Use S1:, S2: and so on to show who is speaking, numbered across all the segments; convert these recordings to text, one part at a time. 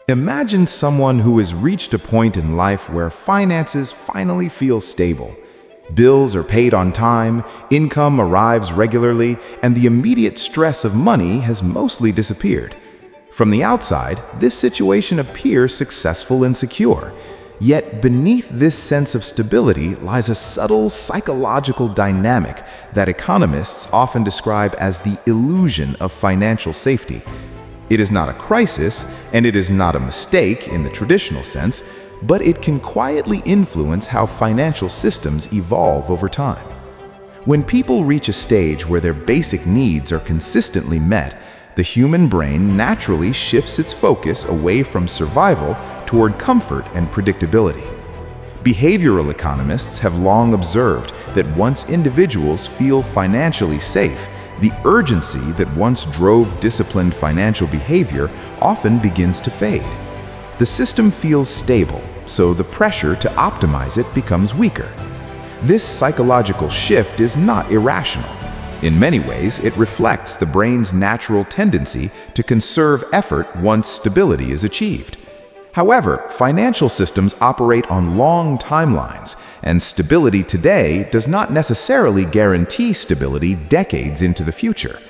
S1: Imagine someone who has reached a point in life where finances finally feel stable. Bills are paid on time, income arrives regularly, and the immediate stress of money has mostly disappeared. From the outside, this situation appears successful and secure. Yet beneath this sense of stability lies a subtle psychological dynamic that economists often describe as the illusion of financial safety. It is not a crisis, and it is not a mistake in the traditional sense, but it can quietly influence how financial systems evolve over time. When people reach a stage where their basic needs are consistently met, the human brain naturally shifts its focus away from survival toward comfort and predictability. Behavioral economists have long observed that once individuals feel financially safe, the urgency that once drove disciplined financial behavior often begins to fade. The system feels stable, so the pressure to optimize it becomes weaker. This psychological shift is not irrational. In many ways, it reflects the brain's natural tendency to conserve effort once stability is achieved. However, financial systems operate on long timelines, and stability today does not necessarily guarantee stability decades into the future.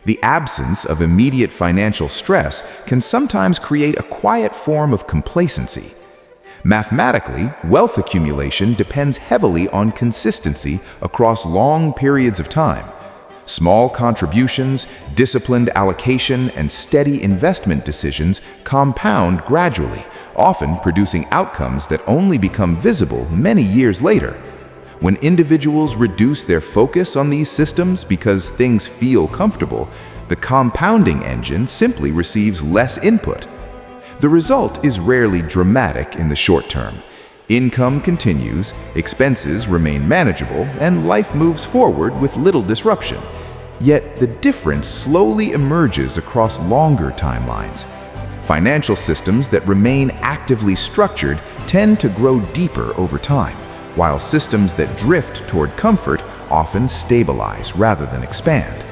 S1: The absence of immediate financial stress can sometimes create a quiet form of complacency. Mathematically, wealth accumulation depends heavily on consistency across long periods of time. Small contributions, disciplined allocation, and steady investment decisions compound gradually, often producing outcomes that only become visible many years later. When individuals reduce their focus on these systems because things feel comfortable, the compounding engine simply receives less input. The result is rarely dramatic in the short term. Income continues, expenses remain manageable, and life moves forward with little disruption. Yet the difference slowly emerges across longer timelines. Financial systems that remain actively structured tend to grow deeper over time, while systems that drift toward comfort often stabilize rather than expand.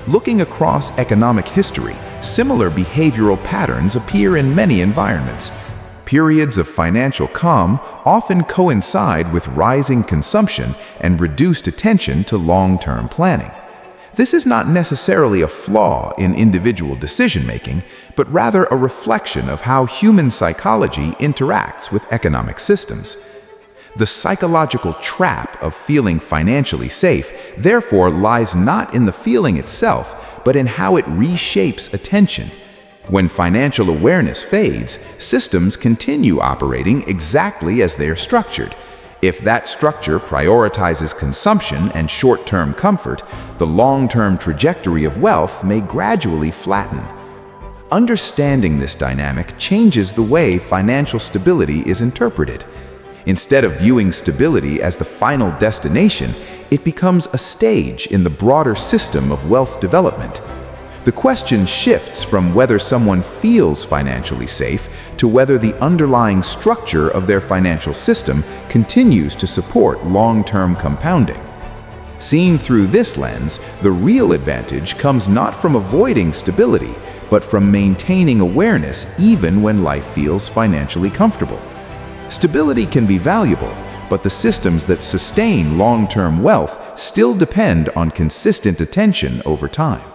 S1: Looking across economic history, similar behavioral patterns appear in many environments. Periods of financial calm often coincide with rising consumption and reduced attention to long-term planning. This is not necessarily a flaw in individual decision-making, but rather a reflection of how human psychology interacts with economic systems. The psychological trap of feeling financially safe, therefore, lies not in the feeling itself, but in how it reshapes attention. When financial awareness fades, systems continue operating exactly as they are structured. If that structure prioritizes consumption and short-term comfort, the long-term trajectory of wealth may gradually flatten. Understanding this dynamic changes the way financial stability is interpreted. Instead of viewing stability as the final destination, it becomes a stage in the broader system of wealth development. The question shifts from whether someone feels financially safe to whether the underlying structure of their financial system continues to support long-term compounding. Seen through this lens, the real advantage comes not from avoiding stability, but from maintaining awareness even when life feels financially comfortable. Stability can be valuable, but the systems that sustain long-term wealth still depend on consistent attention over time.